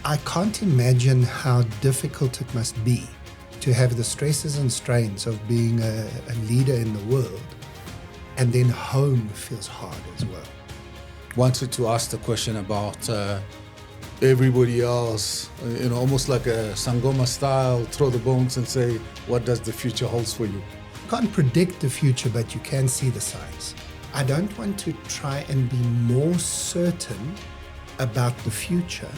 I can't imagine how difficult it must be to have the stresses and strains of being a leader in the world, and then home feels hard as well. Wanted to ask the question about everybody else, almost like a Sangoma style, throw the bones and say, what does the future holds for you? You can't predict the future, but you can see the signs. I don't want to try and be more certain about the future.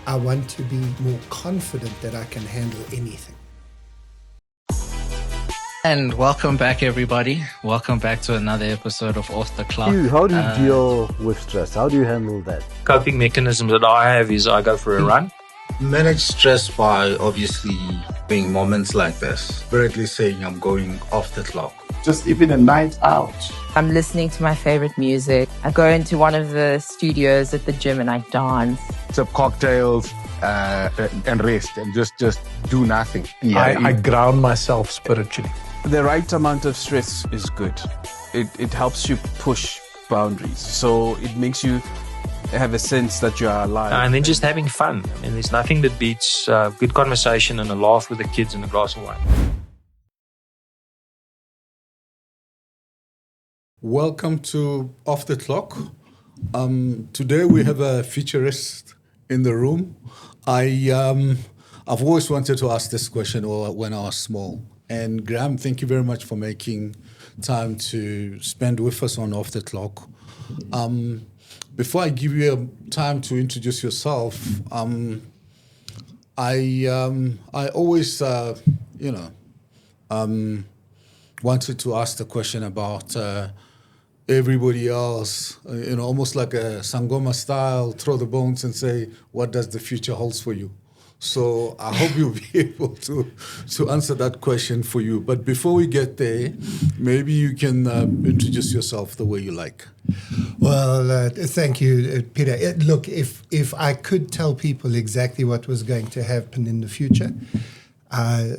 I want to be more confident that I can handle anything. And welcome back, everybody. Welcome back to another episode of Off the Clock. How do you deal with stress? How do you handle that? Coping mechanisms that I have is I go for a run. Manage stress by obviously being moments like this. Directly saying I'm going off the clock. Just even a night out. I'm listening to my favorite music. I go into one of the studios at the gym and I dance. Sip cocktails and rest and just do nothing. I ground myself spiritually. The right amount of stress is good. It helps you push boundaries. So it makes you have a sense that you are alive. And then just having fun. I mean, there's nothing that beats good conversation and a laugh with the kids and a glass of wine. Welcome to Off the Clock. Today we have a futurist in the room. I've always wanted to ask this question when I was small. And Graeme, thank you very much for making time to spend with us on Off the Clock. Before I give you time to introduce yourself, I always, wanted to ask the question about everybody else, almost like a Sangoma style, throw the bones and say, what does the future holds for you? So I hope you'll be able to answer that question for you. But before we get there, maybe you can introduce yourself the way you like. Well, thank you, Peter. Look, if I could tell people exactly what was going to happen in the future,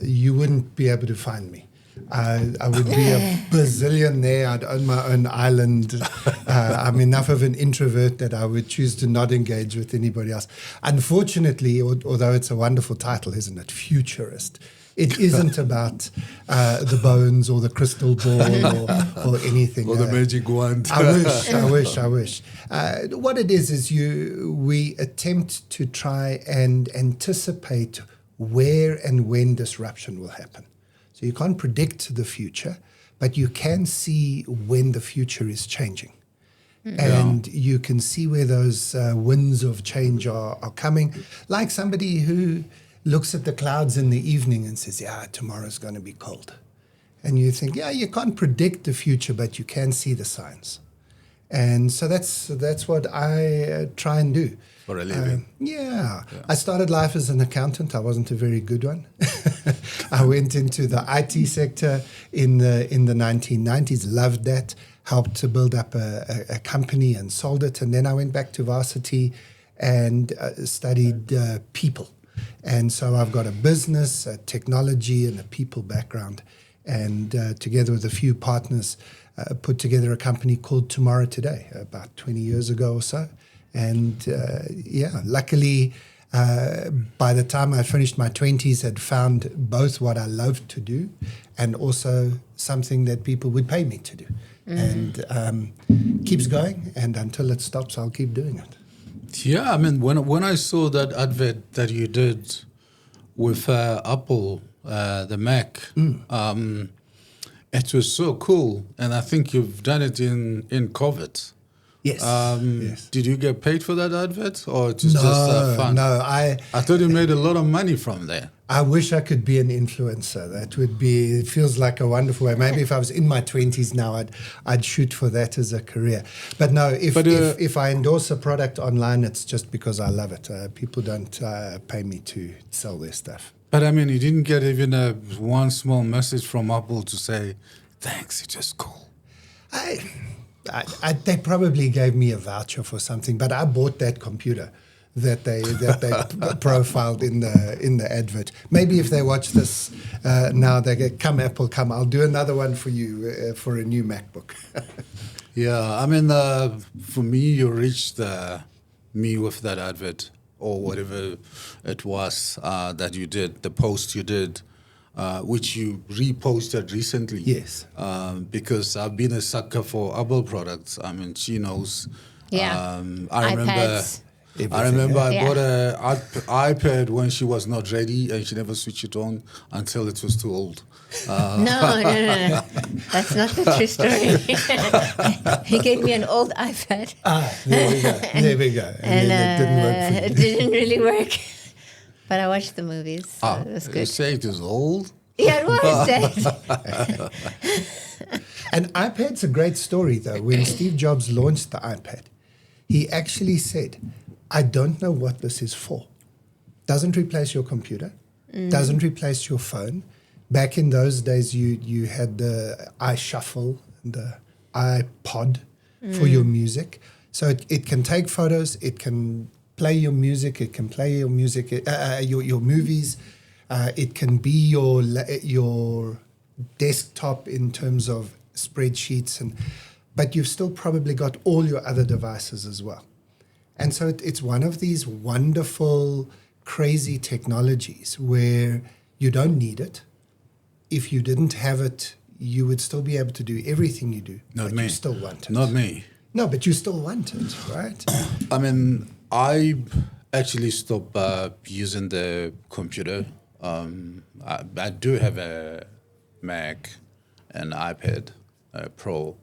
you wouldn't be able to find me. I would be a bazillionaire. I'd own my own island. I'm enough of an introvert that I would choose to not engage with anybody else. Unfortunately, although it's a wonderful title, isn't it? Futurist. It isn't about the bones or the crystal ball or anything. Or the magic wand. I wish. What it is we attempt to try and anticipate where and when disruption will happen. So you can't predict the future, but you can see when the future is changing. And you can see where those winds of change are coming. Like somebody who looks at the clouds in the evening and says, tomorrow's going to be cold. And you think, you can't predict the future, but you can see the signs. And so that's what I try and do. For a living. I started life as an accountant. I wasn't a very good one. I went into the IT sector in the 1990s, loved that, helped to build up a company and sold it. And then I went back to varsity and studied people. And so I've got a business, a technology, and a people background. And together with a few partners, put together a company called TomorrowToday about 20 years ago or so. And luckily, by the time I finished my 20s, had found both what I loved to do and also something that people would pay me to do. And keeps going, and until it stops, I'll keep doing it. Yeah, I mean, when I saw that advert that you did with Apple, the Mac, it was so cool. And I think you've done it in COVID. Yes. Yes. Did you get paid for that advert, or it was just fun? No, I thought you made a lot of money from there. I wish I could be an influencer. That would be. It feels like a wonderful way. Maybe if I was in my 20s now, I'd shoot for that as a career. But no, if I endorse a product online, it's just because I love it. People don't pay me to sell their stuff. But I mean, you didn't get even one small message from Apple to say, "Thanks, it's just cool." They probably gave me a voucher for something, but I bought that computer that they profiled in the advert. Maybe if they watch this now, they get, "Come Apple, come! I'll do another one for you for a new MacBook." Yeah, I mean, for me, you reached me with that advert or whatever it was that you did, the post you did, which you reposted recently. Yes. Because I've been a sucker for Apple products. I mean, she knows. Yeah. I remember. iPads. I remember I Yeah. bought an iPad when she was not ready, and she never switched it on until it was too old. No. That's not the true story. He gave me an old iPad. There we go. And then it didn't work for you. It didn't really work. But I watched the movies, so it was You good. say it is old? Yeah, it was. And iPad's a great story, though. When Steve Jobs launched the iPad, he actually said, I don't know what this is for. Doesn't replace your computer, doesn't replace your phone. Back in those days, you had the iShuffle, the iPod for your music. So it can take photos, it can play your music, it can play your music, your movies. It can be your desktop in terms of spreadsheets, but you've still probably got all your other devices as well. And so it's one of these wonderful, crazy technologies where you don't need it. If you didn't have it, you would still be able to do everything you do. Not but me. You still want it. Not me. No, but you still want it, right? I mean, I actually stopped using the computer. I do have a Mac, an iPad Pro,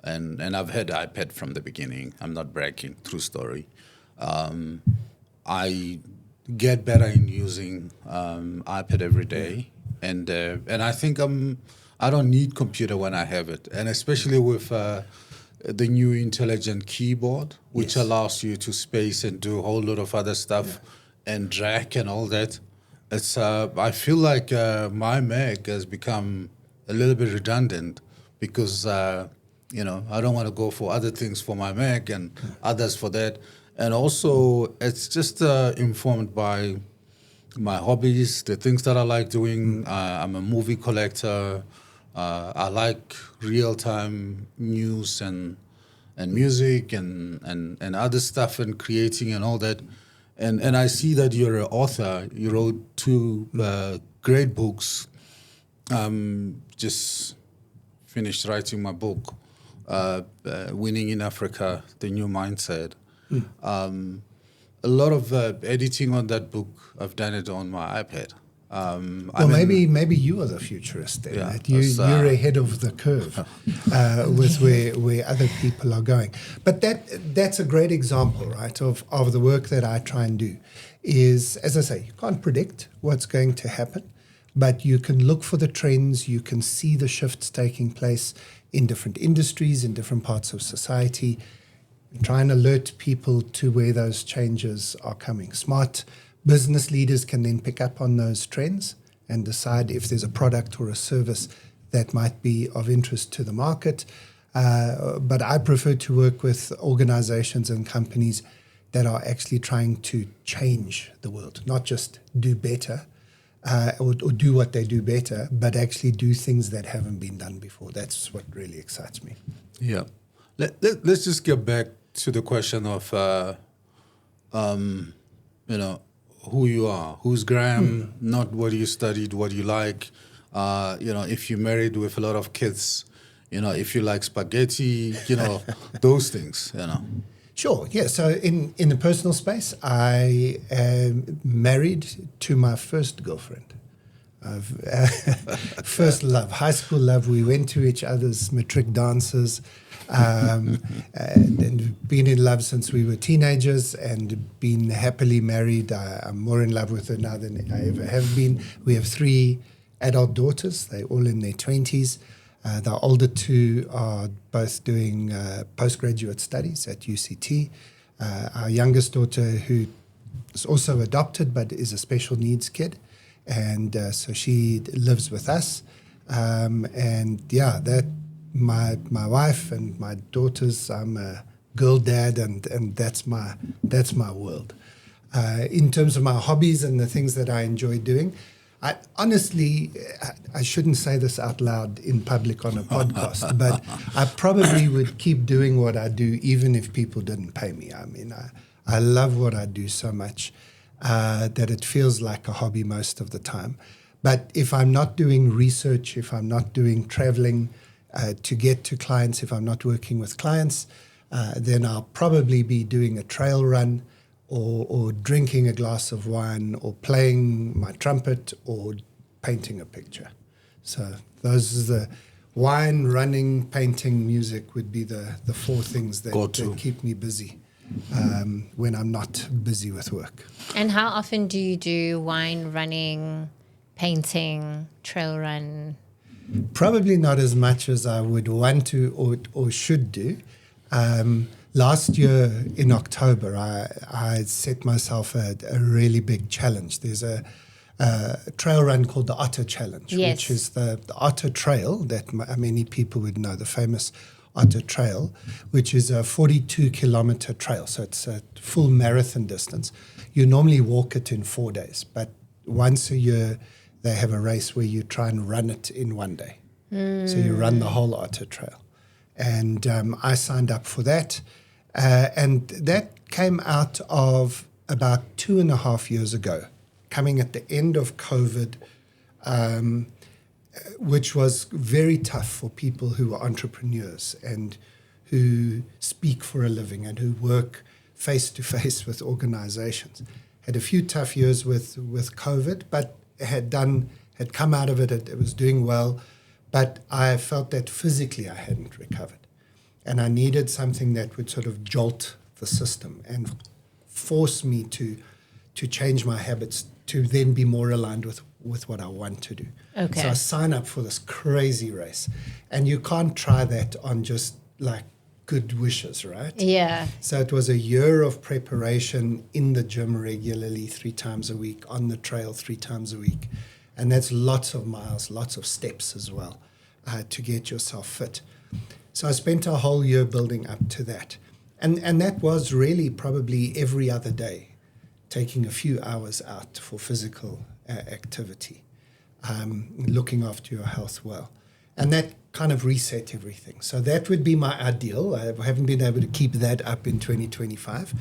and I've had iPad from the beginning. I'm not bragging, true story. I get better in using iPad every day, and I think I don't need computer when I have it, and especially with the new intelligent keyboard, which allows you to space and do a whole lot of other stuff and drag and all that. It's I feel like my Mac has become a little bit redundant because I don't want to go for other things for my Mac and others for that. And also, it's just informed by my hobbies, the things that I like doing. I'm a movie collector. I like real-time news and music and other stuff and creating and all that. And I see that you're an author. You wrote 2 great books. Just finished writing my book, Winning in Africa, The New Mindset. A lot of editing on that book, I've done it on my iPad. Maybe you are the futurist then. Yeah, Right? You're ahead of the curve with where other people are going. But that's a great example, right, of the work that I try and do. Is, as I say, you can't predict what's going to happen, but you can look for the trends. You can see the shifts taking place in different industries, in different parts of society. Try and alert people to where those changes are coming. Smart business leaders can then pick up on those trends and decide if there's a product or a service that might be of interest to the market. But I prefer to work with organizations and companies that are actually trying to change the world, not just do better or do what they do better, but actually do things that haven't been done before. That's what really excites me. Yeah. Let's just get back to the question of, who you are. Who's Graeme? Not what you studied, what you like. If you're married with a lot of kids, if you like spaghetti, those things, Sure, yeah. So in the personal space, I am married to my first girlfriend. First love, high school love. We went to each other's matric dances and been in love since we were teenagers and been happily married. I'm more in love with her now than I ever have been. We have 3 adult daughters. They're all in their 20s. The older 2 are both doing postgraduate studies at UCT. Our youngest daughter, who is also adopted but is a special needs kid, and so she lives with us. My wife and my daughters, I'm a girl dad, and that's my world. In terms of my hobbies and the things that I enjoy doing, I shouldn't say this out loud in public on a podcast, but I probably would keep doing what I do even if people didn't pay me. I mean, I love what I do so much that it feels like a hobby most of the time. But if I'm not doing research, if I'm not doing traveling to get to clients, if I'm not working with clients, then I'll probably be doing a trail run or drinking a glass of wine or playing my trumpet or painting a picture. So those are the wine, running, painting, music would be the four things that keep me busy when I'm not busy with work. And how often do you do wine, running, painting, trail run? Probably not as much as I would want to or should do. Last year in October, I set myself a really big challenge. There's a trail run called the Otter Challenge, which is the Otter Trail that many people would know, the famous Otter Trail, which is a 42-kilometer trail. So it's a full marathon distance. You normally walk it in 4 days, but once a year they have a race where you try and run it in 1 day. So you run the whole Otter Trail. And I signed up for that. And that came out of about 2.5 years ago, coming at the end of COVID, which was very tough for people who are entrepreneurs and who speak for a living and who work face-to-face with organizations. Had a few tough years with COVID, but had come out of it. It was doing well. But I felt that physically I hadn't recovered. And I needed something that would sort of jolt the system and force me to change my habits to then be more aligned with what I want to do. Okay. So I sign up for this crazy race. And you can't try that on just like good wishes, right? Yeah. So it was a year of preparation in the gym regularly 3 times a week, on the trail 3 times a week. And that's lots of miles, lots of steps as well to get yourself fit. So I spent a whole year building up to that. And that was really probably every other day, taking a few hours out for physical activity, looking after your health well. And that kind of reset everything. So that would be my ideal. I haven't been able to keep that up in 2025.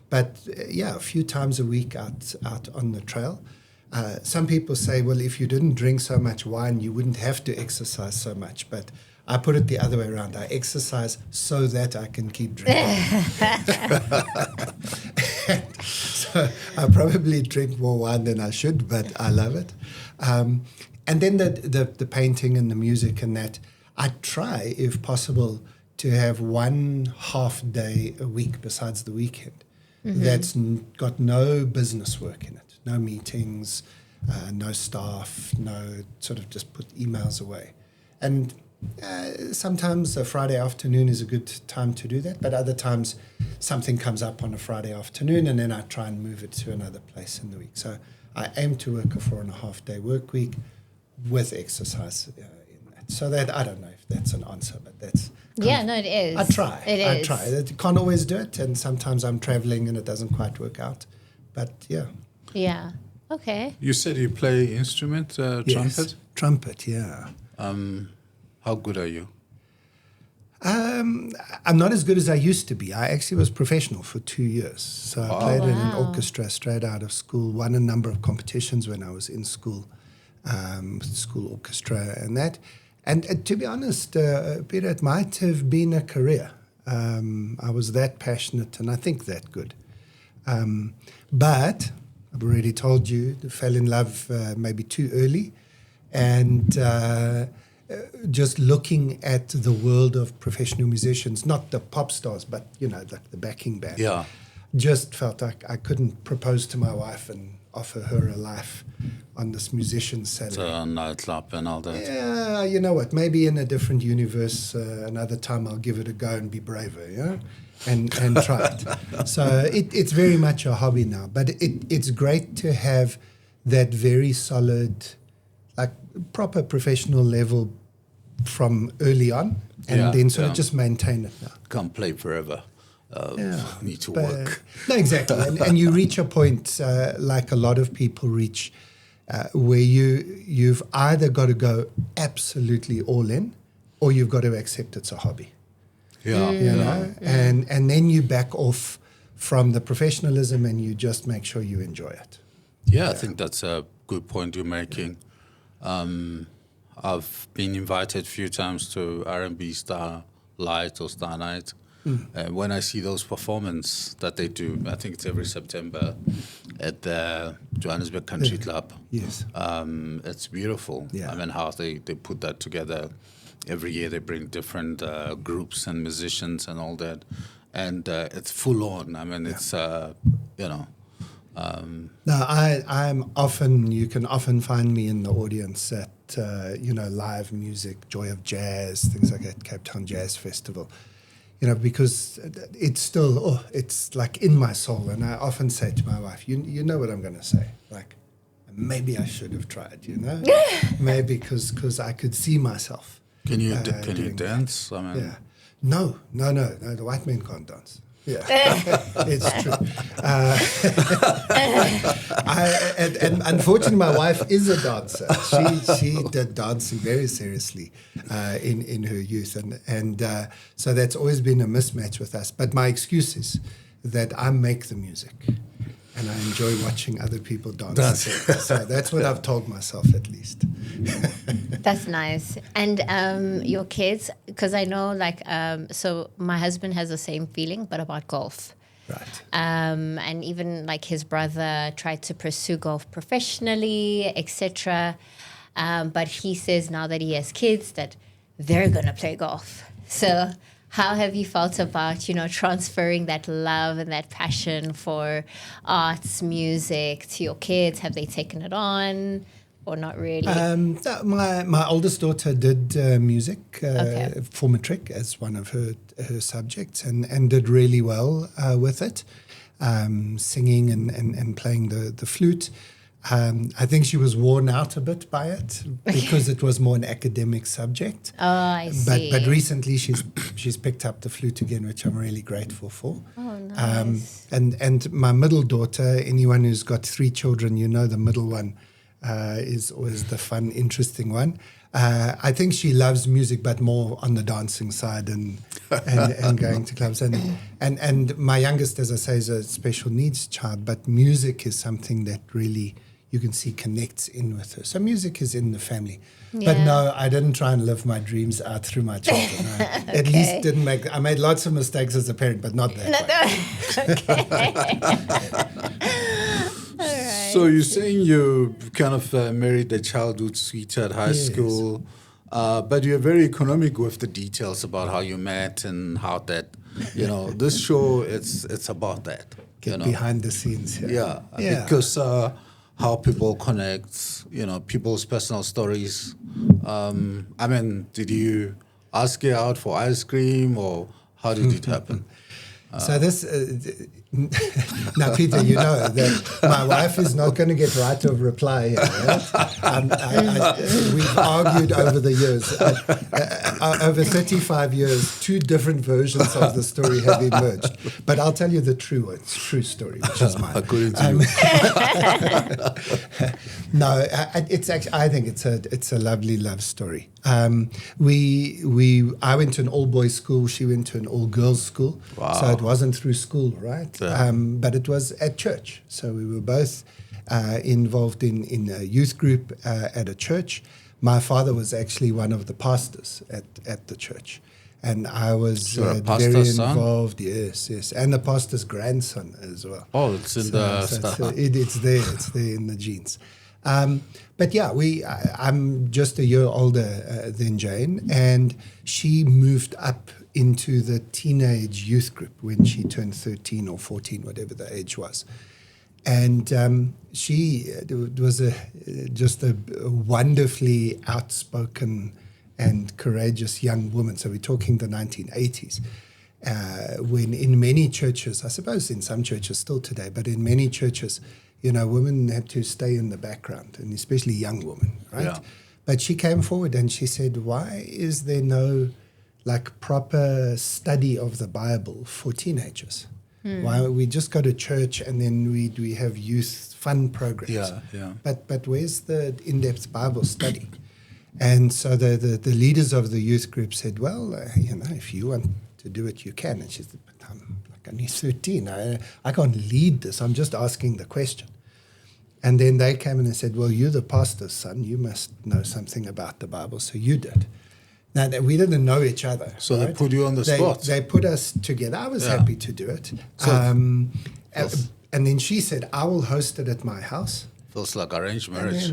But a few times a week out on the trail. Some people say, well, if you didn't drink so much wine, you wouldn't have to exercise so much. But I put it the other way around. I exercise so that I can keep drinking. So I probably drink more wine than I should, but I love it. And then the painting and the music and that, I try, if possible, to have 1 half day a week besides the weekend. That's got no business work in it. No meetings, no staff, no sort of just put emails away. And sometimes a Friday afternoon is a good time to do that, but other times something comes up on a Friday afternoon and then I try and move it to another place in the week. So I aim to work a 4.5 day work week with exercise in that. So that, I don't know if that's an answer, but that's... it is. I try. I try. I can't always do it, and sometimes I'm traveling and it doesn't quite work out. But yeah. Yeah. Okay. You said you play instrument, trumpet? Yes, trumpet, yeah. How good are you? I'm not as good as I used to be. I actually was professional for 2 years. So I played in an orchestra straight out of school, won a number of competitions when I was in school, school orchestra and that. And to be honest, Peter, it might have been a career. I was that passionate and I think that good. But I've already told you, I fell in love maybe too early. And just looking at the world of professional musicians, not the pop stars, but, the backing band. Yeah. Just felt like I couldn't propose to my wife and offer her a life on this musician's salary. So nightclub and all that. Yeah, you know what? Maybe in a different universe, another time I'll give it a go and be braver, and try it. So it's very much a hobby now, but it's great to have that very solid, like proper professional level from early on, and then sort of just maintain it now. Can't play forever. Need to work. No, exactly. and you reach a point, like a lot of people reach, where you've either got to go absolutely all in, or you've got to accept it's a hobby. Yeah. And then you back off from the professionalism, and you just make sure you enjoy it. Yeah, I think that's a good point you're making. I've been invited a few times to R&B Starlight or Star Night. When I see those performances that they do, I think it's every September at the Johannesburg Country Club. Yes. It's beautiful. Yeah. I mean, how they put that together. Every year they bring different groups and musicians and all that. And it's full on. I mean, it's, No, I'm often, you can often find me in the audience at, live music, Joy of Jazz, things like that, Cape Town Jazz Festival. Because it's still, it's like in my soul. And I often say to my wife, you know what I'm going to say? Like, maybe I should have tried, Maybe because I could see myself. Can you dance? I mean, yeah. No, the white men can't dance. Yeah, it's true. And unfortunately, my wife is a dancer. She did dancing very seriously in her youth, and so that's always been a mismatch with us. But my excuse is that I make the music, and I enjoy watching other people dance. So that's what I've told myself, at least. That's nice. And your kids, because I know, so my husband has the same feeling, but about golf. Right. And even his brother tried to pursue golf professionally, etc. But he says now that he has kids that they're going to play golf. So how have you felt about, transferring that love and that passion for arts, music to your kids? Have they taken it on or not really? My oldest daughter did music for matric as one of her subjects and did really well with it, singing and playing the flute. I think she was worn out a bit by it because it was more an academic subject. Oh, I see. But recently she's picked up the flute again, which I'm really grateful for. Oh, nice. And my middle daughter, anyone who's got 3 children, the middle one is always the fun, interesting one. I think she loves music, but more on the dancing side and going to clubs. And my youngest, as I say, is a special needs child, but music is something that really you can see connects in with her. So music is in the family. Yeah. But no, I didn't try and live my dreams out through my children. I at least didn't I made lots of mistakes as a parent, but not that way. So you're saying you kind of married a childhood sweetheart at high school, but you're very economic with the details about how you met and how that, this show, it's about that. Get behind the scenes here. Yeah. Because how people connect, people's personal stories. Did you ask her out for ice cream or how did it happen? So this, now Peter, you know that my wife is not going to get right of reply here. Right? We've argued over the years, over 35 years, 2 different versions of the story have emerged. But I'll tell you the true story, which is mine. According to you. No, it's actually, I think it's a lovely love story. I went to an all-boys school. She went to an all-girls school. Wow. So it wasn't through school, right? Yeah. But it was at church. So we were both involved in a youth group at a church. My father was actually one of the pastors at the church. And I was very involved. Son? Yes. And the pastor's grandson as well. Oh, it's in it's there in the genes. But yeah, I'm just a year older than Jane, and she moved up into the teenage youth group when she turned 13 or 14, whatever the age was. And she was just a wonderfully outspoken and courageous young woman. So we're talking the 1980s. When in many churches, I suppose in some churches still today, but in many churches, women had to stay in the background, and especially young women, right? Yeah. But she came forward and she said, why is there no proper study of the Bible for teenagers? Why we just go to church and then we have youth fun programs? Yeah. But where's the in-depth Bible study? And so the leaders of the youth group said, well, if you want to do it, you can. And she said, but I'm like only 13. I can't lead this. I'm just asking the question. And then they came and they said, well, you're the pastor's son. You must know something about the Bible. So you did. Now, we didn't know each other. So right? they put you on the spot. They put us together. I was happy to do it. So and then she said, I will host it at my house. Feels like arranged marriage.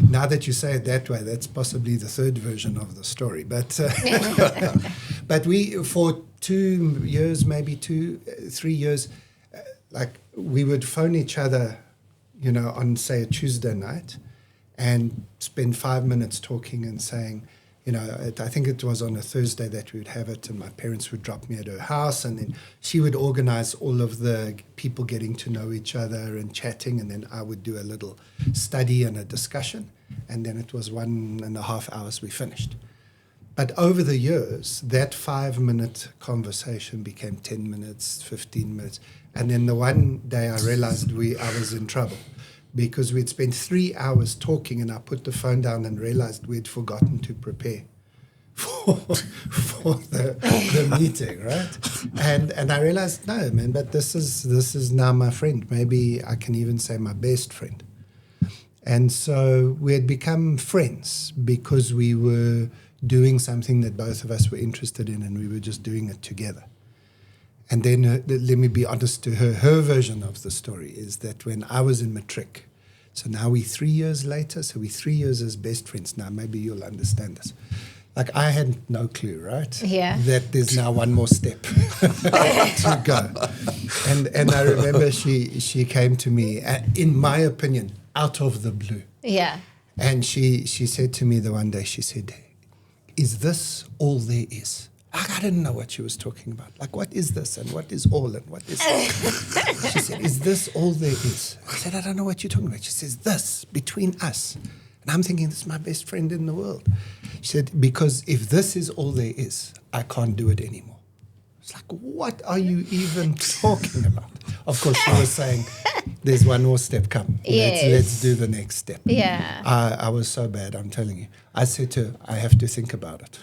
Now that you say it that way, that's possibly the third version of the story. But but we, for 2 years, maybe 3 years, like we would phone each other, on, say, a Tuesday night and spend 5 minutes talking and saying, I think it was on a Thursday that we would have it, and my parents would drop me at her house, and then she would organize all of the people getting to know each other and chatting, and then I would do a little study and a discussion, and then it was 1.5 hours we finished. But over the years, that 5-minute conversation became 10 minutes, 15 minutes, and then the one day I realized I was in trouble, because we'd spent 3 hours talking, and I put the phone down and realized we'd forgotten to prepare for the meeting, right? And I realized, no, man, but this is now my friend. Maybe I can even say my best friend. And so we had become friends because we were doing something that both of us were interested in, and we were just doing it together. And then let me be honest to her. Her version of the story is that when I was in matric, so now we're 3 years later, so we're 3 years as best friends. Now maybe you'll understand this. Like I had no clue, right? Yeah. That there's now one more step to go. And I remember she came to me, in my opinion, out of the blue. Yeah. And she said to me the one day, she said, is this all there is? I didn't know what she was talking about. Like, what is this? And what is all? And what is that? She said, is this all there is? I said, I don't know what you're talking about. She says, this, between us. And I'm thinking, this is my best friend in the world. She said, because if this is all there is, I can't do it anymore. It's like, what are you even talking about? Of course, she was saying, there's one more step come. Yes. Let's do the next step. Yeah. I was so bad, I'm telling you. I said to her, I have to think about it.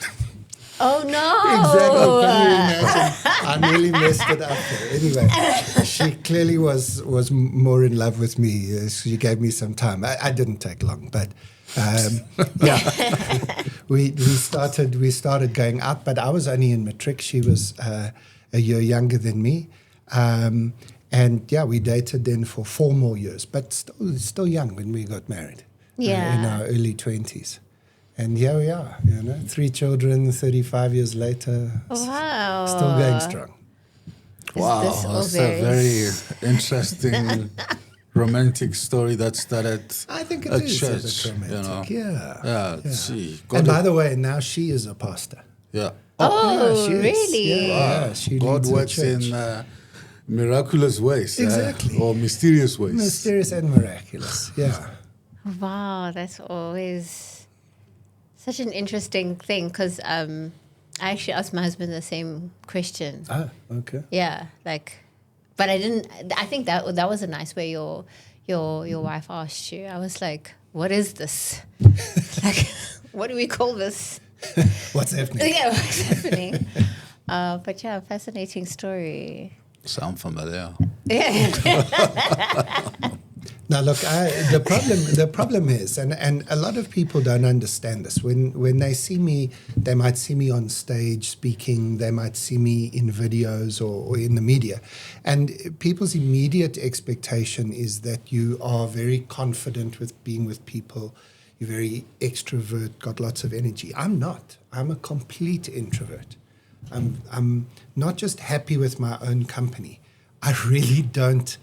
Oh, no. Exactly. Can you imagine? I nearly messed it up there. Anyway, she clearly was more in love with me. She gave me some time. I didn't take long, but we started going out, but I was only in matric. She was a year younger than me. And we dated then for 4 more years, but still young when we got married. In our early 20s. And here we are, 3 children, 35 years later. Wow. Still going strong. Wow, that's a very interesting romantic story that started I think it at is church, a bit romantic. See. And by the way, now she is a pastor. Yeah. Oh, she is. really? Yeah, she God leads a works church. in miraculous ways. Exactly. Or mysterious ways. Mysterious and miraculous, yeah. Wow, that's always such an interesting thing, because I actually asked my husband the same question. Ah, okay. Yeah, but I didn't. I think that was a nice way your wife asked you. I was like, what is this? What do we call this? What's happening? Yeah, what's happening? But yeah, fascinating story. Sound familiar? Yeah. Now, look, the problem is, and a lot of people don't understand this. When they see me, they might see me on stage speaking, they might see me in videos or in the media. And people's immediate expectation is that you are very confident with being with people, you're very extrovert, got lots of energy. I'm not. I'm a complete introvert. I'm not just happy with my own company. I really don't.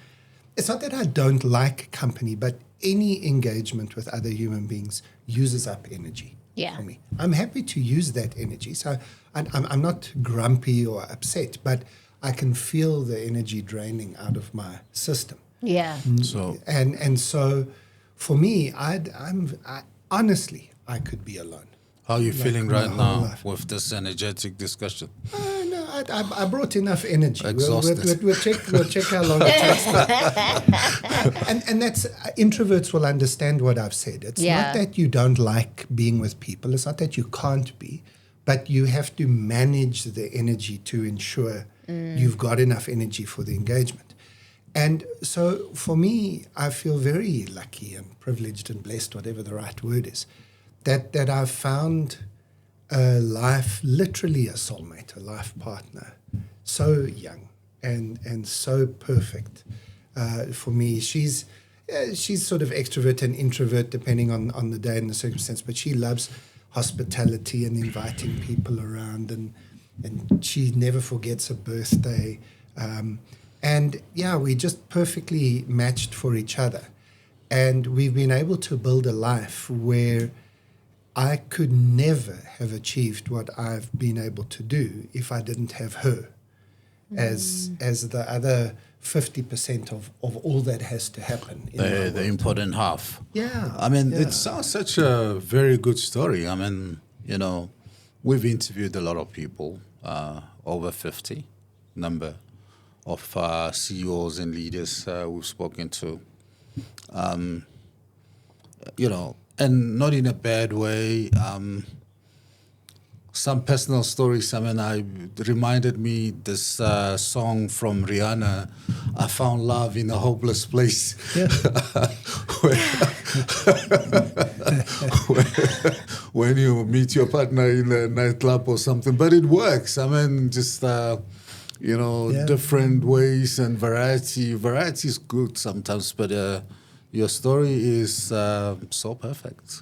It's not that I don't like company, but any engagement with other human beings uses up energy for me. I'm happy to use that energy. So I'm not grumpy or upset, but I can feel the energy draining out of my system. Yeah. So so for me, honestly, I could be alone. how are you feeling my right whole now life. with this energetic discussion? No, I brought enough energy. Exhausted. We'll check how long it takes. And that's introverts will understand what I've said. It's not that you don't like being with people. It's not that you can't be, but you have to manage the energy to ensure you've got enough energy for the engagement. And so for me, I feel very lucky and privileged and blessed, whatever the right word is, that I've found a life, literally a soulmate, a life partner, so young and so perfect for me. She's sort of extrovert and introvert depending on the day and the circumstance, but she loves hospitality and inviting people around, and she never forgets a birthday. And yeah, we just perfectly matched for each other. And we've been able to build a life where I could never have achieved what I've been able to do if I didn't have her as the other 50% of all that has to happen. The important half. Yeah. I mean, it sounds such a very good story. I mean, we've interviewed a lot of people, over 50 number of CEOs and leaders we've spoken to, and not in a bad way. Some personal stories. I mean, reminded me this song from Rihanna, "I Found Love in a Hopeless Place." Yeah. when you meet your partner in a nightclub or something, but it works. I mean, just different ways and variety. Variety is good sometimes, but your story is so perfect.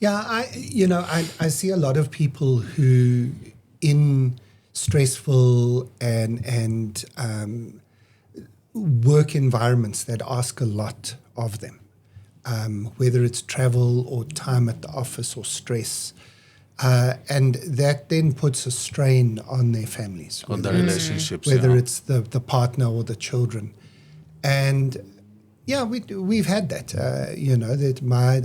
Yeah, I see a lot of people who, in stressful and work environments that ask a lot of them, whether it's travel or time at the office or stress, and that then puts a strain on their families, on their relationships, whether it's the partner or the children, and yeah, we've had that.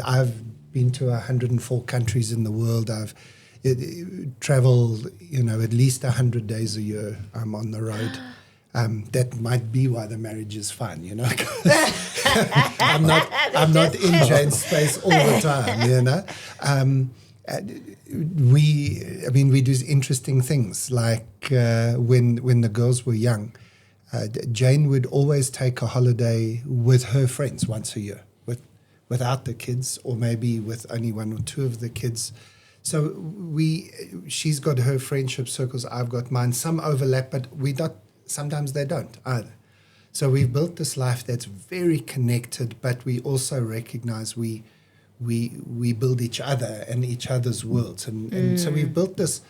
I've been to 104 countries in the world. I've traveled, at least 100 days a year. I'm on the road. That might be why the marriage is fun, I'm not in Jane's space all the time, we do interesting things like when the girls were young, Jane would always take a holiday with her friends once a year, without the kids, or maybe with only one or two of the kids. So she's got her friendship circles, I've got mine. Some overlap, but sometimes they don't either. So we've built this life that's very connected, but we also recognize we build each other and each other's worlds. And so we've built this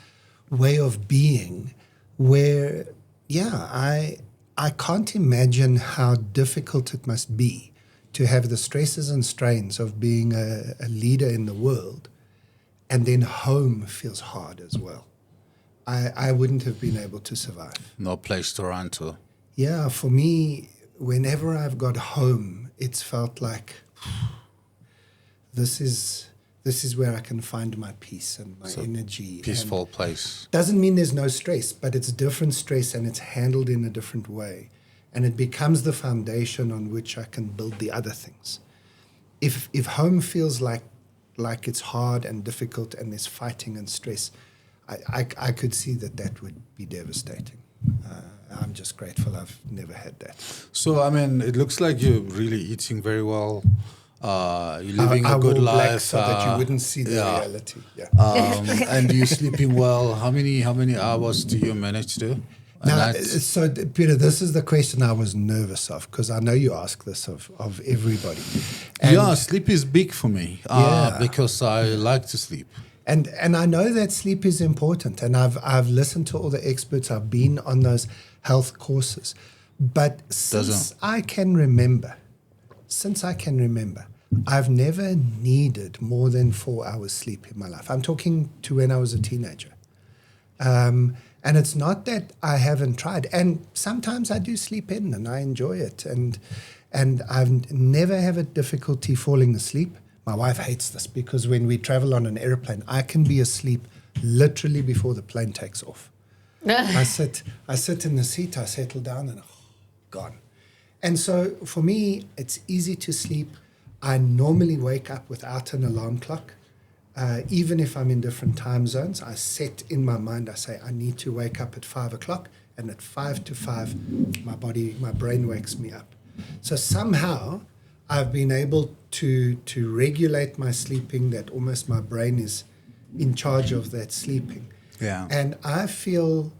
way of being where, I can't imagine how difficult it must be to have the stresses and strains of being a leader in the world, and then home feels hard as well. I wouldn't have been able to survive. No place to run to. Yeah, for me, whenever I've got home, it's felt like this is where I can find my peace and my energy. Peaceful place. Doesn't mean there's no stress, but it's different stress and it's handled in a different way. And it becomes the foundation on which I can build the other things. If home feels like it's hard and difficult and there's fighting and stress, I could see that would be devastating. I'm just grateful I've never had that. So, I mean, it looks like you're really eating very well. You're living a good life. Black so that you wouldn't see the reality. Yeah. And you're sleeping well. How many hours do you manage to? Now, so Peter, this is the question I was nervous of, because I know you ask this of everybody. And sleep is big for me because I like to sleep. And I know that sleep is important, and I've listened to all the experts. I've been on those health courses, but since I can remember, I've never needed more than 4 hours sleep in my life. I'm talking to when I was a teenager. And it's not that I haven't tried. And sometimes I do sleep in and I enjoy it. And I've never had a difficulty falling asleep. My wife hates this because when we travel on an airplane, I can be asleep literally before the plane takes off. I sit in the seat, I settle down and gone. And so for me, it's easy to sleep. I normally wake up without an alarm clock. Even if I'm in different time zones, I set in my mind, I say, I need to wake up at 5 o'clock, and at 5 to 5, my brain wakes me up. So somehow I've been able to regulate my sleeping, that almost my brain is in charge of that sleeping. Yeah. And I feel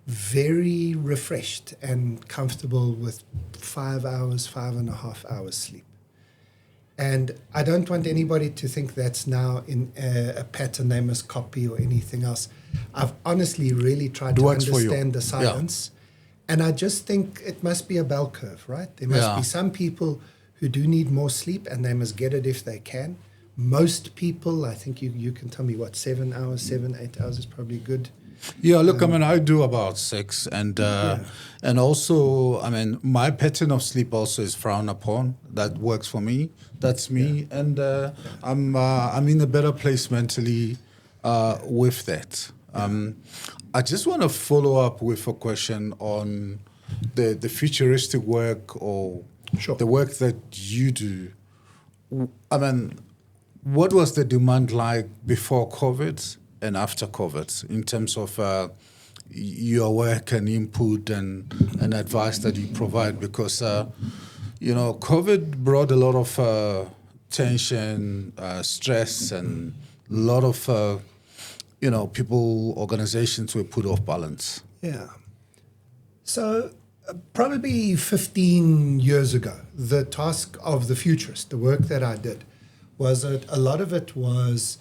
very refreshed and comfortable with 5.5 hours sleep. And I don't want anybody to think that's now in a pattern they must copy or anything else. I've honestly really tried to understand the science. Yeah. And I just think it must be a bell curve, right? There must be some people who do need more sleep and they must get it if they can. Most people, I think you can tell me, 7 hours, 8 hours is probably good. Yeah, look, I do about 6, and also, my pattern of sleep also is frowned upon. That works for me. That's me, and I'm in a better place mentally with that. I just want to follow up with a question on the futuristic work or the work that you do. What was the demand like before COVID and after COVID in terms of your work and input and advice that you provide? Because, COVID brought a lot of tension, stress, and a lot of, people, organizations were put off balance. Yeah. So probably 15 years ago, the task of the futurist, the work that I did, was that a lot of it was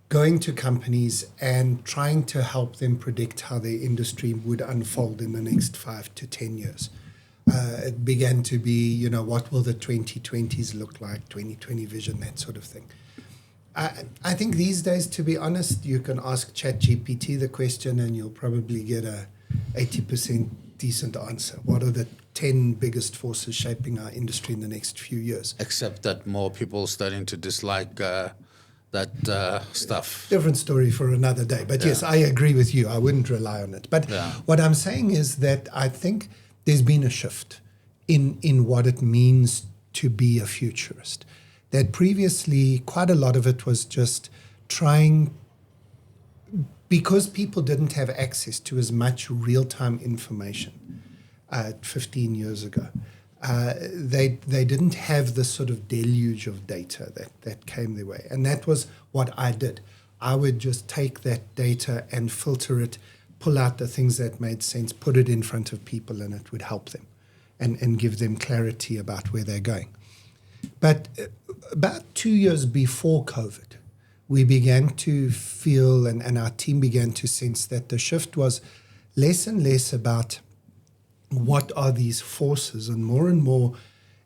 going to companies and trying to help them predict how their industry would unfold in the next 5 to 10 years. It began to be, what will the 2020s look like, 2020 vision, that sort of thing. I think these days, to be honest, you can ask ChatGPT the question and you'll probably get a 80% decent answer. What are the 10 biggest forces shaping our industry in the next few years? Except that more people starting to dislike that stuff. Different story for another day. But yes, I agree with you. I wouldn't rely on it. But what I'm saying is that I think there's been a shift in what it means to be a futurist. That previously, quite a lot of it was just trying, because people didn't have access to as much real-time information 15 years ago. They didn't have the sort of deluge of data that came their way. And that was what I did. I would just take that data and filter it, pull out the things that made sense, put it in front of people, and it would help them and give them clarity about where they're going. But about 2 years before COVID, we began to feel, and our team began to sense, that the shift was less and less about what are these forces, and more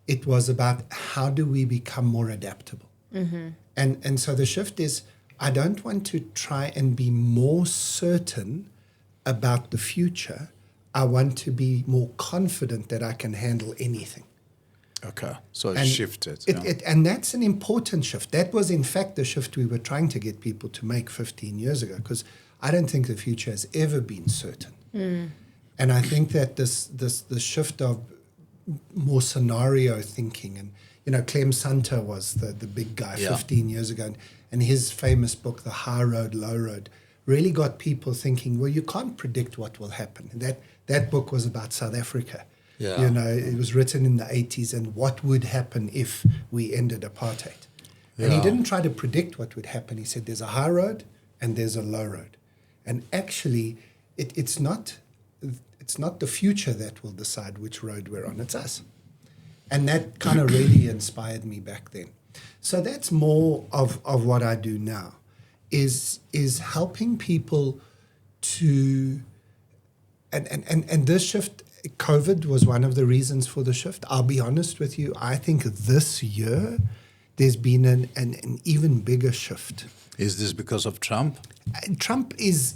it was about how do we become more adaptable. Mm-hmm. And so the shift is, I don't want to try and be more certain about the future. I want to be more confident that I can handle anything. Okay, so it shifted. And that's an important shift. That was, in fact, the shift we were trying to get people to make 15 years ago, because I don't think the future has ever been certain. Mm. And I think that this shift of more scenario thinking, and Clem Santa was the big guy 15 years ago, and his famous book, The High Road, Low Road, really got people thinking, well, you can't predict what will happen. That book was about South Africa. Yeah. It was written in the 80s, and what would happen if we ended apartheid. Yeah. And he didn't try to predict what would happen. He said there's a high road and there's a low road. And actually, it's not the future that will decide which road we're on, it's us. And that kind of really inspired me back then. So that's more of what I do now, is helping people to, and this shift, COVID was one of the reasons for the shift. I'll be honest with you, I think this year there's been an even bigger shift. Is this because of Trump? Trump is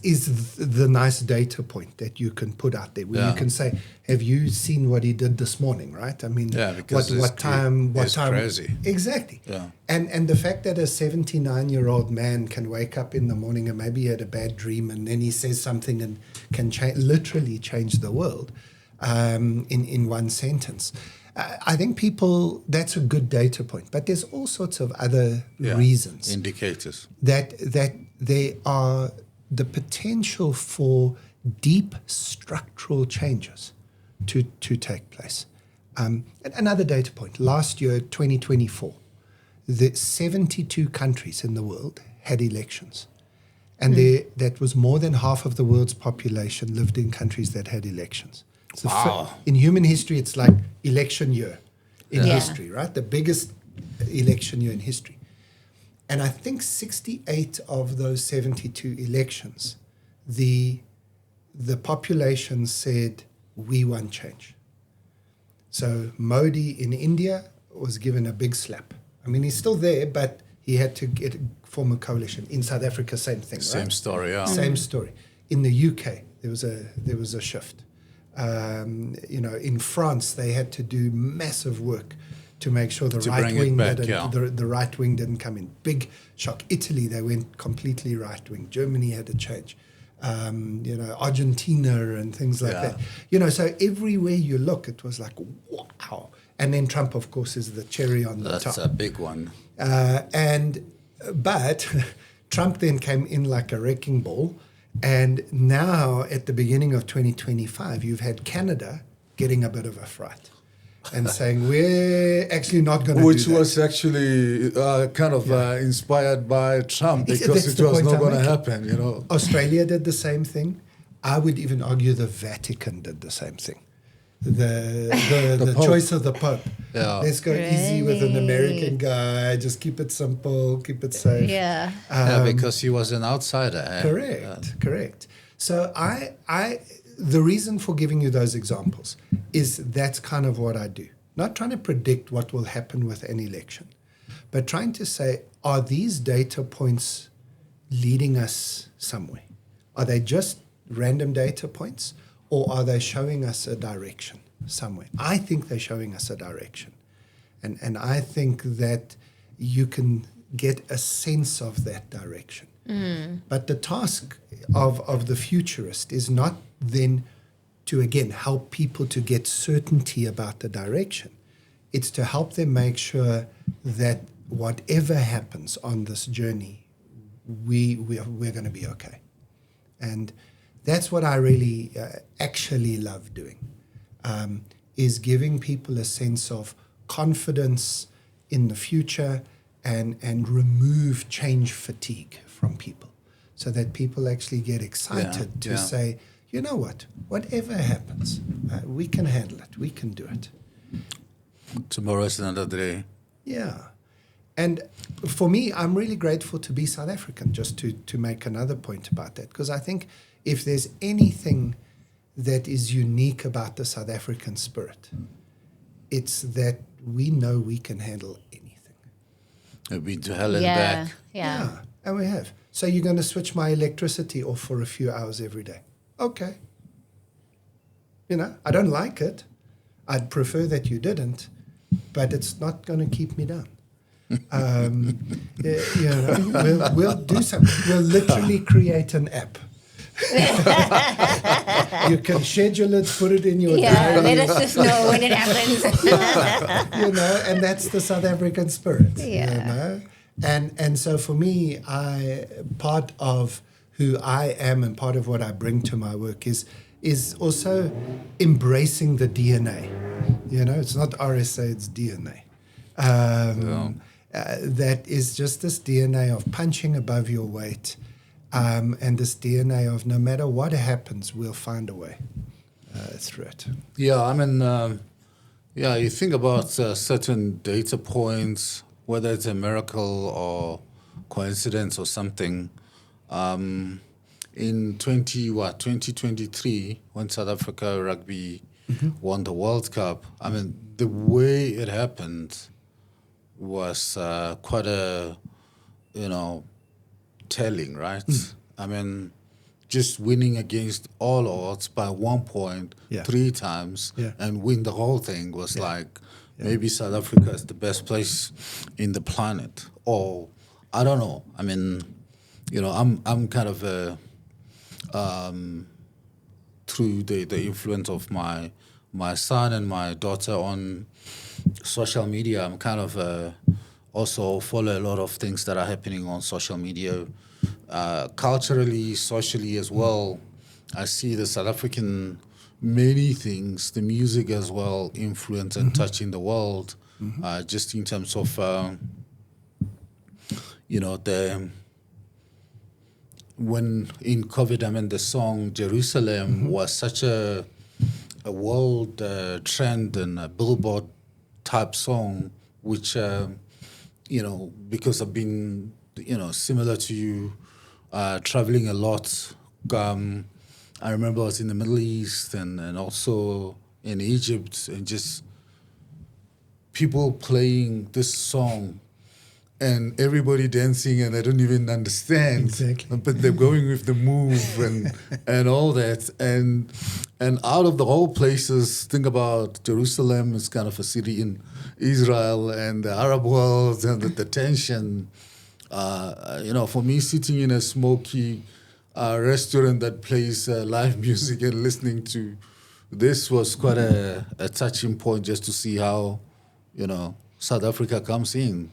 the nice data point that you can put out there, where you can say, have you seen what he did this morning, right? I mean, because what time? Crazy. Exactly. Yeah. And the fact that a 79-year-old man can wake up in the morning and maybe he had a bad dream, and then he says something and can literally change the world in one sentence. I think that's a good data point, but there's all sorts of other reasons. Indicators. That there are the potential for deep structural changes to take place. Another data point, last year, 2024, the 72 countries in the world had elections. And that was more than half of the world's population lived in countries that had elections. So in human history, it's like election year in history, right? The biggest election year in history. And I think 68 of those 72 elections, the population said, we want change. So Modi in India was given a big slap. I mean, he's still there, but he had to form a coalition. In South Africa, same thing, Same right? story, yeah. Same story. In the UK, there was a shift. In France, they had to do massive work to make sure the right wing didn't come in. Big shock. Italy, they went completely right wing. Germany had to change. Argentina and things like that. So everywhere you look, it was like, wow. And then Trump, of course, is the cherry on the top. That's a big one. But Trump then came in like a wrecking ball. And now at the beginning of 2025, you've had Canada getting a bit of a fright and saying, we're actually not going to do that. Which was actually inspired by Trump, because it was not going to happen, Australia did the same thing. I would even argue the Vatican did the same thing. The choice of the Pope. Yeah. Let's go easy with an American guy. Just keep it simple, keep it safe. Yeah. Because he was an outsider. Correct. So the reason for giving you those examples is that's kind of what I do. Not trying to predict what will happen with an election, but trying to say, are these data points leading us somewhere? Are they just random data points? Or are they showing us a direction somewhere? I think they're showing us a direction. And I think that you can get a sense of that direction. But the task of the futurist is not then to, again, help people to get certainty about the direction. It's to help them make sure that whatever happens on this journey, we're going to be okay. And that's what I really actually love doing, is giving people a sense of confidence in the future and remove change fatigue from people, so that people actually get excited to say, you know what, whatever happens, we can handle it, we can do it. Tomorrow is another day. Yeah. And for me, I'm really grateful to be South African, just to make another point about that, because I think if there's anything that is unique about the South African spirit, it's that we know we can handle anything. We've been to hell and back. Yeah, and we have. So you're going to switch my electricity off for a few hours every day. Okay. I don't like it. I'd prefer that you didn't, but it's not going to keep me down. We'll do something. We'll literally create an app. You can schedule it, put it in your diary. Let us just know when it happens. And that's the South African spirit. And so for me, part of who I am and part of what I bring to my work is also embracing the DNA. It's not RSA, it's DNA. That is just this DNA of punching above your weight. And this DNA of no matter what happens, we'll find a way through it. Yeah, I mean, you think about certain data points, whether it's a miracle or coincidence or something. In 2023, when South Africa Rugby won the World Cup, I mean, the way it happened was quite a, telling, right? I mean, just winning against all odds by 1 point 3 times and win the whole thing was maybe South Africa is the best place in the planet. Or I don't know. I mean, I'm kind of through the influence of my son and my daughter on social media, I'm kind of also follow a lot of things that are happening on social media, culturally, socially as well. I see the South African many things, the music as well, influence and touching the world, just in terms of, when in COVID, I mean, the song Jerusalem was such a world trend and a billboard type song, which, because I've been, similar to you, traveling a lot. I remember I was in the Middle East and also in Egypt, and just people playing this song and everybody dancing, and I don't even understand. Exactly. But they're going with the move and all that. And out of the whole places, think about Jerusalem as kind of a city in Israel and the Arab world and the tension. For me, sitting in a smoky restaurant that plays live music and listening to this was quite a touching point, just to see how, South Africa comes in.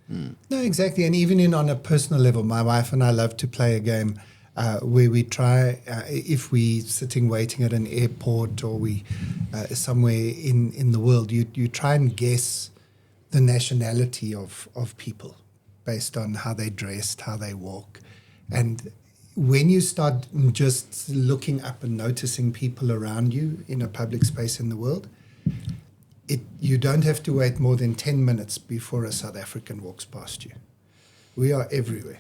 No, exactly. And even on a personal level, my wife and I love to play a game where we try, if we're sitting waiting at an airport or we somewhere in the world, you try and guess the nationality of people based on how they dressed, how they walk. And when you start just looking up and noticing people around you in a public space in the world, you don't have to wait more than 10 minutes before a South African walks past you. We are everywhere.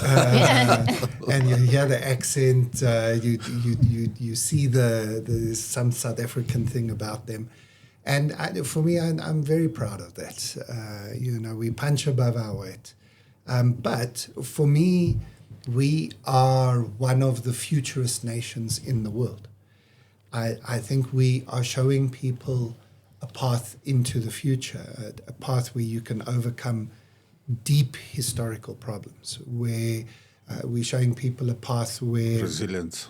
And you hear the accent, you see the some South African thing about them. And for me, I'm very proud of that. We punch above our weight. But for me, we are one of the futurist nations in the world. I think we are showing people a path into the future, a path where you can overcome deep historical problems, where we're showing people a path where resilience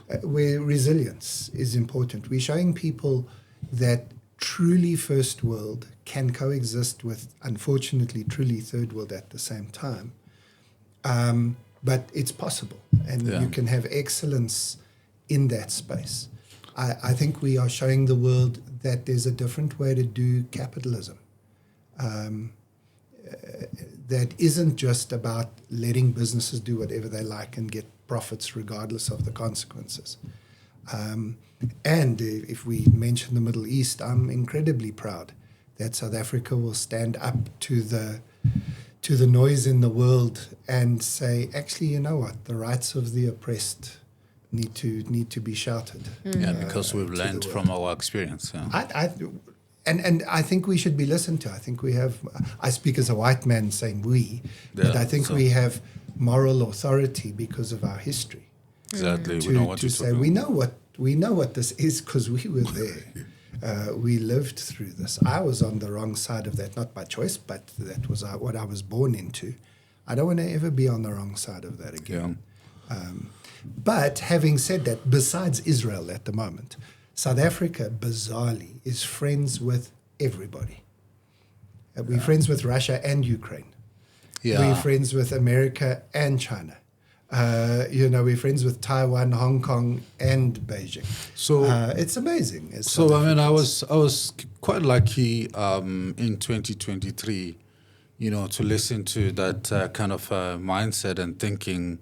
is important. We're showing people that truly first world can coexist with, unfortunately, truly third world at the same time. But it's possible, and you can have excellence in that space. I think we are showing the world that there's a different way to do capitalism. That isn't just about letting businesses do whatever they like and get profits regardless of the consequences. And if we mention the Middle East, I'm incredibly proud that South Africa will stand up to the noise in the world and say, actually, you know what, the rights of the oppressed need to be shouted. Yeah, because we've learned from our experience. Yeah. And I think we should be listened to. I think we have, I speak as a white man saying we, but I think we have moral authority because of our history. Exactly. We know what to say. We know what this is because we were there. We lived through this. I was on the wrong side of that, not by choice, but that was what I was born into. I don't want to ever be on the wrong side of that again. Yeah. But having said that, besides Israel at the moment, South Africa, bizarrely, is friends with everybody. We're friends with Russia and Ukraine. Yeah. We're friends with America and China. We're friends with Taiwan, Hong Kong, and Beijing. So it's amazing. I was quite lucky in 2023, to listen to that kind of mindset and thinking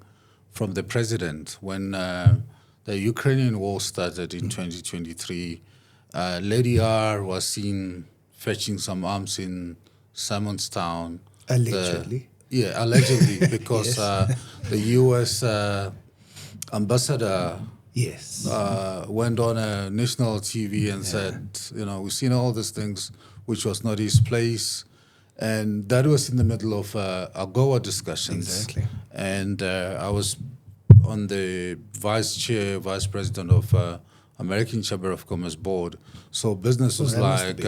from the president when the Ukrainian war started in 2023. Lady R was seen fetching some arms in Simonstown. Allegedly. Allegedly, because the U.S. ambassador went on a national TV and said, we've seen all these things, which was not his place. And that was in the middle of AGOA discussions. Exactly. And I was on the vice president of American Chamber of Commerce board. So business was like,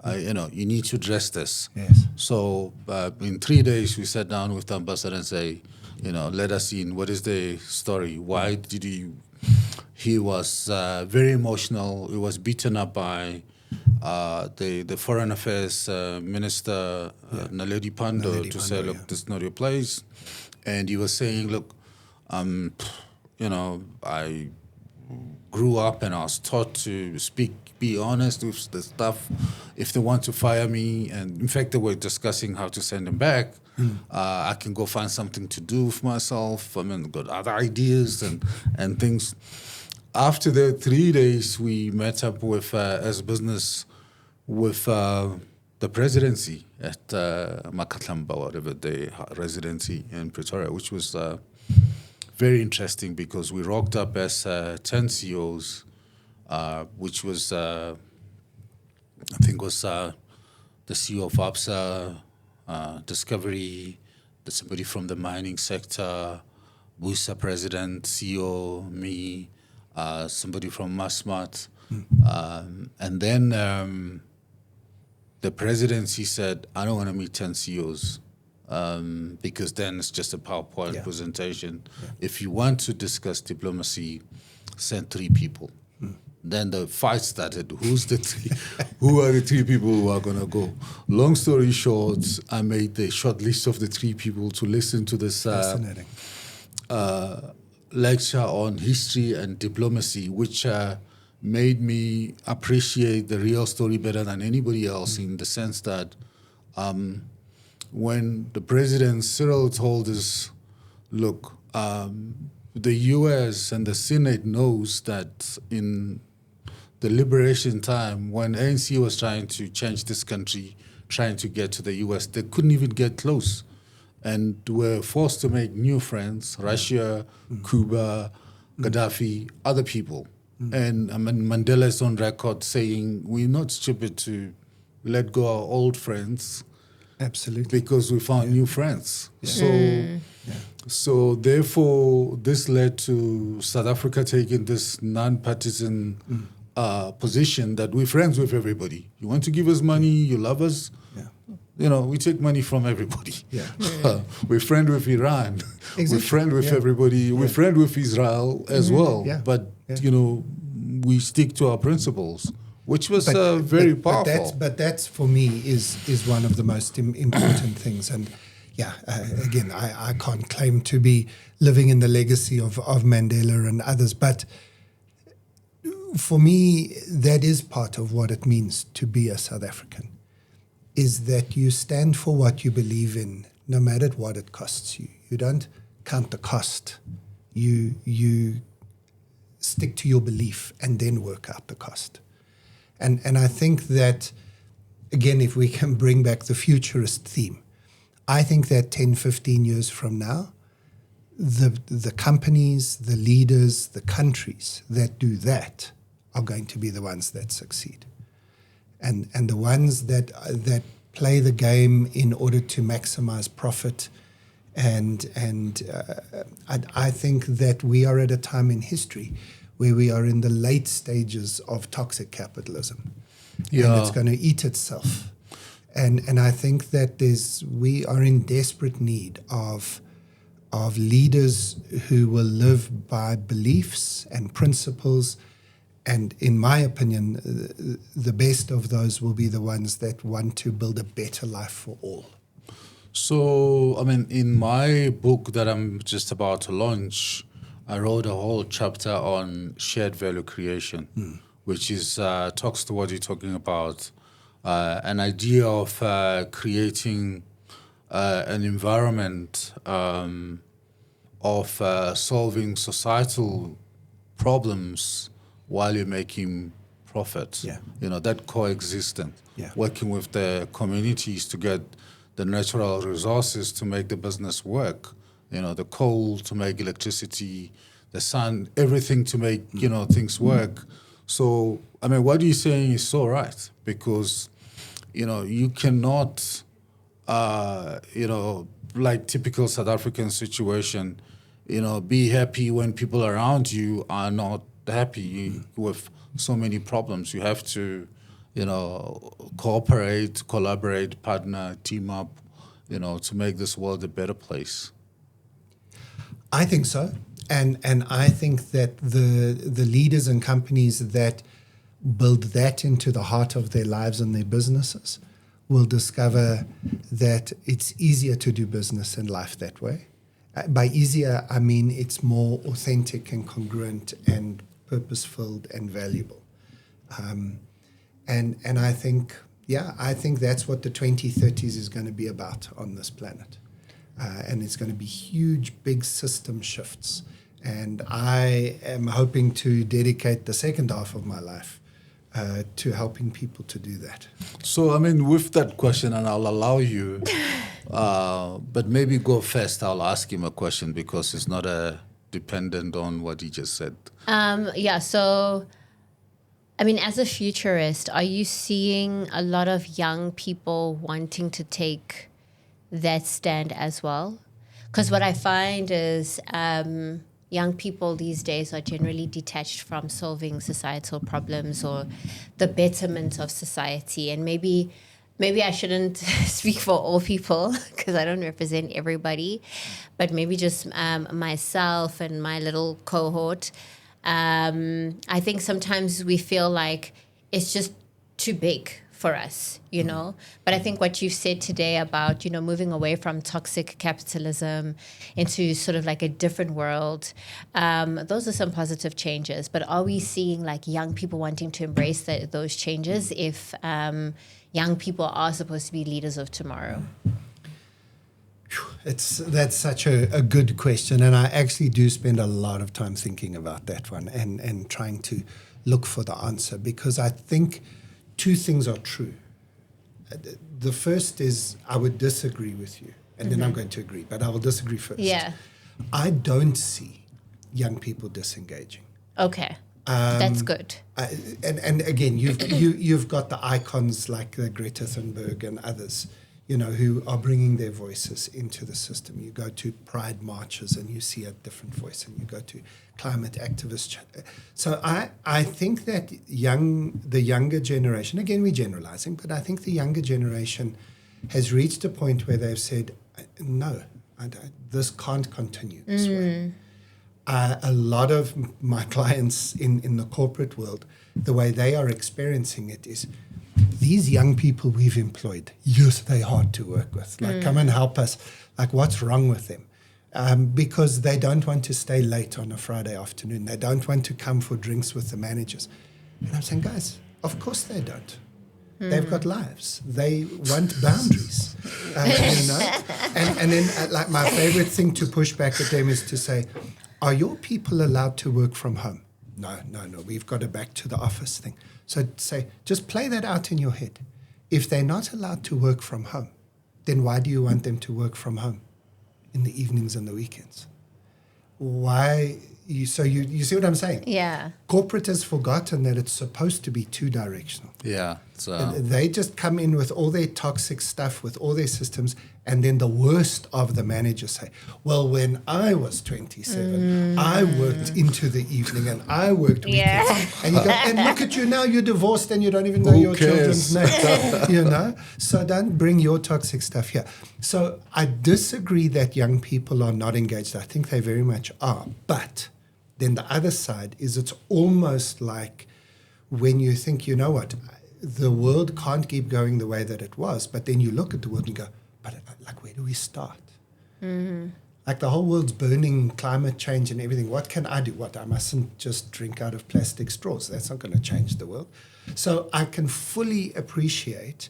you need to address this. Yes. So in 3 days, we sat down with the ambassador and say, let us in. What is the story? Why did he was very emotional. He was beaten up by the Foreign Affairs Minister, Naledi Pandor, to say, look, this is not your place. And he was saying, look, grew up and I was taught to be honest with the stuff. If they want to fire me, and in fact they were discussing how to send them back, I can go find something to do with myself. I mean, got other ideas and things. After the 3 days, we met up with as business with the presidency at Makatlamba, whatever the residency in Pretoria, which was very interesting because we rocked up as 10 CEOs, which was, I think was the CEO of ABSA, Discovery, somebody from the mining sector, Busa president, CEO, me, somebody from Masmat. And then the presidency said, I don't want to meet 10 CEOs. Because then it's just a PowerPoint presentation. Yeah. If you want to discuss diplomacy, send 3 people. Then the fight started. Who's the 3? Who are the 3 people who are going to go? Long story short, I made the short list of the 3 people to listen to this lecture on history and diplomacy, which made me appreciate the real story better than anybody else in the sense that when the president Cyril told us, look, the US and the Senate knows that in the liberation time, when ANC was trying to change this country, trying to get to the US, they couldn't even get close and were forced to make new friends, Russia, Cuba, Gaddafi, other people. And I mean, Mandela's on record saying, we're not stupid to let go our old friends. Absolutely. Because we found new friends. So therefore, this led to South Africa taking this non-partisan position that we're friends with everybody. You want to give us money, you love us, you know, we take money from everybody. We're friends with Iran. Exactly. We're friends with everybody. We're friends with Israel as well. But, you know, we stick to our principles. Which was very powerful. But that's for me is one of the most important things. And again, I can't claim to be living in the legacy of Mandela and others. But for me, that is part of what it means to be a South African, is that you stand for what you believe in, no matter what it costs you. You don't count the cost. You stick to your belief and then work out the cost. And I think that, again, if we can bring back the futurist theme, I think that 10, 15 years from now, the companies, the leaders, the countries that do that are going to be the ones that succeed. And the ones that play the game in order to maximize profit. And I think that we are at a time in history where we are in the late stages of toxic capitalism. And it's going to eat itself. And I think that we are in desperate need of leaders who will live by beliefs and principles. And in my opinion, the best of those will be the ones that want to build a better life for all. So, I mean, in my book that I'm just about to launch, I wrote a whole chapter on shared value creation, which is talks to what you're talking about, an idea of creating an environment of solving societal problems while you're making profit. You know, that coexistence, working with the communities to get the natural resources to make the business work. You know, the coal to make electricity, the sun, everything to make, you know, things work. So, I mean, what you're saying is so right, because, you know, you cannot, you know, like typical South African situation, you know, be happy when people around you are not happy with so many problems. You have to, you know, cooperate, collaborate, partner, team up, you know, to make this world a better place. I think so. And I think that the leaders and companies that build that into the heart of their lives and their businesses will discover that it's easier to do business and life that way. By easier, I mean it's more authentic and congruent and purpose-filled, and valuable. And I think that's what the 2030s is going to be about on this planet. And it's going to be huge, big system shifts. And I am hoping to dedicate the second half of my life to helping people to do that. So, I mean, with that question, and I'll allow you, but maybe go first. I'll ask him a question because it's not dependent on what he just said. So, I mean, as a futurist, are you seeing a lot of young people wanting to take that stand as well? Because what I find is young people these days are generally detached from solving societal problems or the betterment of society. And maybe I shouldn't speak for all people because I don't represent everybody, but maybe just myself and my little cohort. I think sometimes we feel like it's just too big for us, you know. But I think what you've said today about, you know, moving away from toxic capitalism into sort of like a different world, those are some positive changes. But are we seeing like young people wanting to embrace those changes if young people are supposed to be leaders of tomorrow? That's such a good question, and I actually do spend a lot of time thinking about that one and trying to look for the answer, because I think two things are true. The first is I would disagree with you, and then I'm going to agree, but I will disagree first. Yeah. I don't see young people disengaging. Okay. That's good. And again, you've got the icons like Greta Thunberg and others, you know, who are bringing their voices into the system. You go to pride marches and you see a different voice, and you go to climate activists. So I think that the younger generation, again, we're generalizing, but I think the younger generation has reached a point where they've said, no, this can't continue this way. A lot of my clients in the corporate world, the way they are experiencing it is, these young people we've employed, yes, they're hard to work with. Like, come and help us. Like, what's wrong with them? Because they don't want to stay late on a Friday afternoon. They don't want to come for drinks with the managers. And I'm saying, guys, of course they don't. They've got lives. They want boundaries. You know? And then, like, my favorite thing to push back at them is to say, are your people allowed to work from home? No, we've got a back to the office thing. So say, just play that out in your head. If they're not allowed to work from home, then why do you want them to work from home in the evenings and the weekends? Why? You see what I'm saying? Yeah. Corporate has forgotten that it's supposed to be two-directional. Yeah. They just come in with all their toxic stuff, with all their systems, and then the worst of the managers say, well, when I was 27, I worked into the evening and I worked weekends. And you go, and look at you now, you're divorced and you don't even know your children's names. You know? So don't bring your toxic stuff here. So I disagree that young people are not engaged. I think they very much are. But then the other side is it's almost like when you think, you know what, the world can't keep going the way that it was, but then you look at the world and go, but like, where do we start? Like, the whole world's burning, climate change and everything. What can I do? I mustn't just drink out of plastic straws. That's not going to change the world. So I can fully appreciate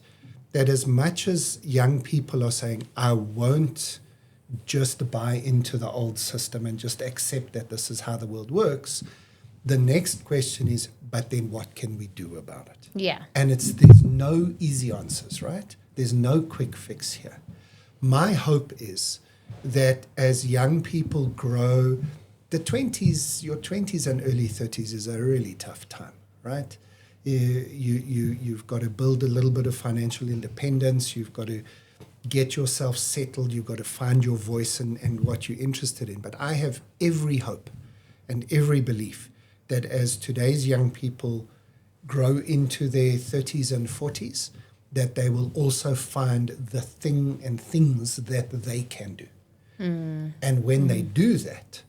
that as much as young people are saying, I won't just buy into the old system and just accept that this is how the world works, the next question is, but then what can we do about it? Yeah. And there's no easy answers, right? There's no quick fix here. My hope is that as young people grow, your 20s and early 30s is a really tough time, right? You've got to build a little bit of financial independence. You've got to get yourself settled. You've got to find your voice and what you're interested in. But I have every hope and every belief that as today's young people grow into their 30s and 40s, that they will also find the thing and things that they can do. And when they do that,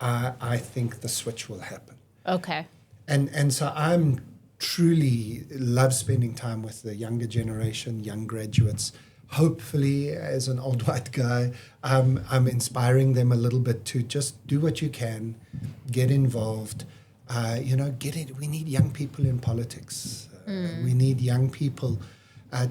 I think the switch will happen. Okay. And so I'm truly love spending time with the younger generation, young graduates. Hopefully, as an old white guy, I'm inspiring them a little bit to just do what you can, get involved. We need young people in politics. We need young people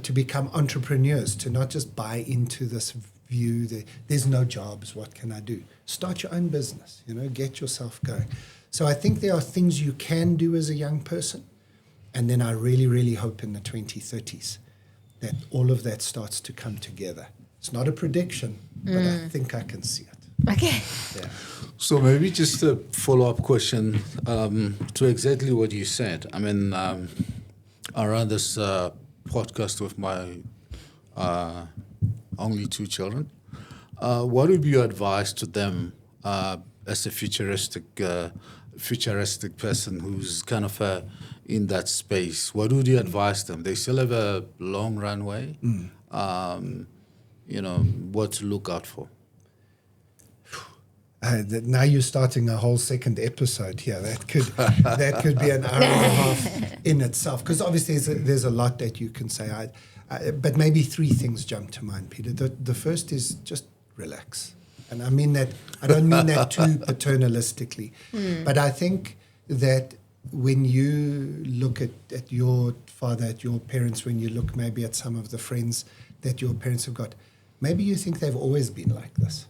to become entrepreneurs, to not just buy into this view that there's no jobs, what can I do? Start your own business, get yourself going. So I think there are things you can do as a young person. And then I really, really hope in the 2030s that all of that starts to come together. It's not a prediction, but I think I can see it. Okay. Yeah. So maybe just a follow-up question to exactly what you said. I mean, I ran this podcast with my only 2 children. What would be your advice to them as a futuristic person who's kind of in that space? What would you advise them? They still have a long runway. What to look out for? Now you're starting a whole second episode here. That could be an hour and a half in itself, because obviously there's a lot that you can say. But maybe 3 things jump to mind, Peter. The first is just relax, and I mean that. I don't mean that too paternalistically, but I think that when you look at your father, at your parents, when you look maybe at some of the friends that your parents have got, maybe you think they've always been like this.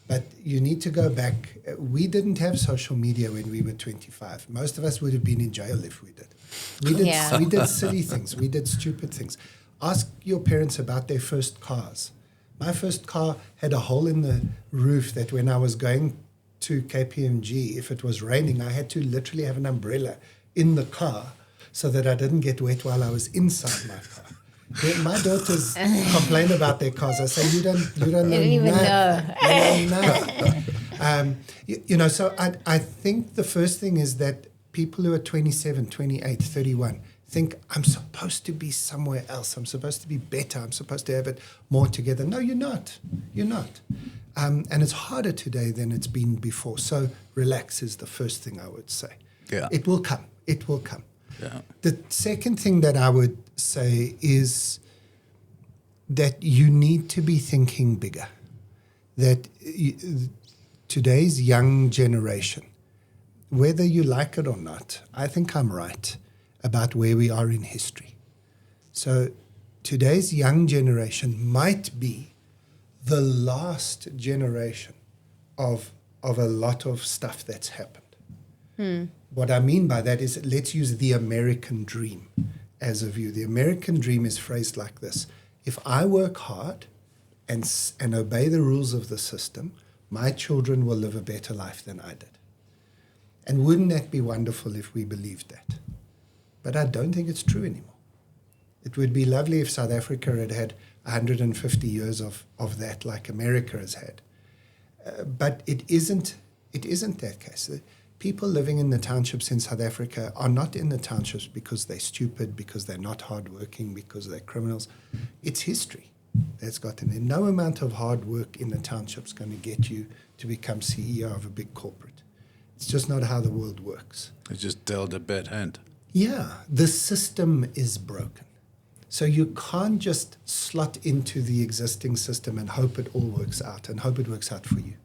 But you need to go back. We didn't have social media when we were 25. Most of us would have been in jail if we did. We did silly things. We did stupid things. Ask your parents about their first cars. My first car had a hole in the roof that when I was going to KPMG, if it was raining, I had to literally have an umbrella in the car so that I didn't get wet while I was inside my car. My daughters complain about their cars. I say, you don't even know. So I think the first thing is that people who are 27, 28, 31 think, I'm supposed to be somewhere else. I'm supposed to be better. I'm supposed to have it more together. No, you're not. You're not. And it's harder today than it's been before. So relax is the first thing I would say. Yeah. It will come. It will come. Yeah. The second thing that I would say is that you need to be thinking bigger. That today's young generation, whether you like it or not, I think I'm right about where we are in history. So today's young generation might be the last generation of a lot of stuff that's happened. What I mean by that is, let's use the American dream as a view. The American dream is phrased like this: if I work hard and obey the rules of the system, my children will live a better life than I did. And wouldn't that be wonderful if we believed that? But I don't think it's true anymore. It would be lovely if South Africa had 150 years of that like America has had. But it isn't that case. People living in the townships in South Africa are not in the townships because they're stupid, because they're not hardworking, because they're criminals. It's history that's got them there. No amount of hard work in the township is going to get you to become CEO of a big corporate. It's just not how the world works. They just dealt a bad hand. Yeah, the system is broken. So you can't just slot into the existing system and hope it all works out and hope it works out for you.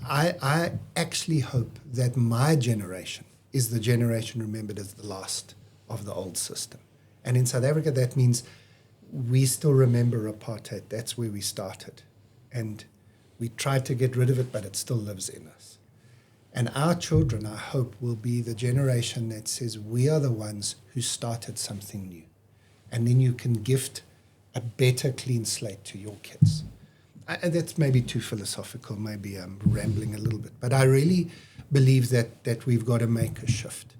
I actually hope that my generation is the generation remembered as the last of the old system. And in South Africa, that means we still remember apartheid. That's where we started. And we tried to get rid of it, but it still lives in us. And our children, I hope, will be the generation that says we are the ones who started something new. And then you can gift a better clean slate to your kids. That's maybe too philosophical. Maybe I'm rambling a little bit. But I really believe that we've got to make a shift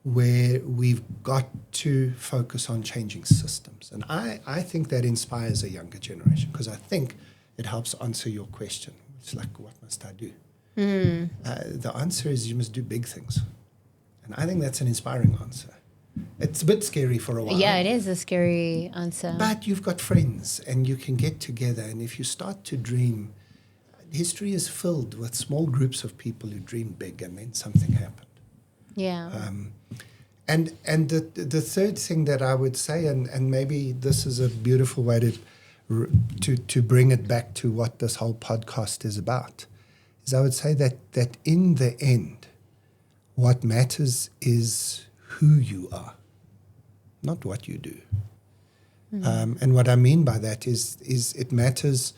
where we've got to focus on changing systems. And I think that inspires a younger generation, because I think it helps answer your question. It's like, what must I do? The answer is you must do big things. And I think that's an inspiring answer. It's a bit scary for a while. Yeah, it is a scary answer. But you've got friends and you can get together. And if you start to dream, history is filled with small groups of people who dream big and then something happened. Yeah. And the third thing that I would say, and maybe this is a beautiful way to bring it back to what this whole podcast is about, is I would say that in the end, what matters is who you are, not what you do. And what I mean by that is it matters.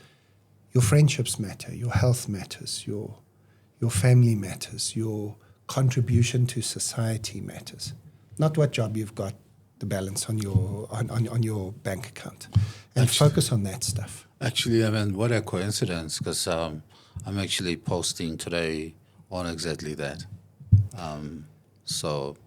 Your friendships matter, your health matters, your family matters, your contribution to society matters. Not what job you've got, the balance on your bank account, and focus on that stuff. Actually, I mean, what a coincidence, because I'm actually posting today on exactly that. So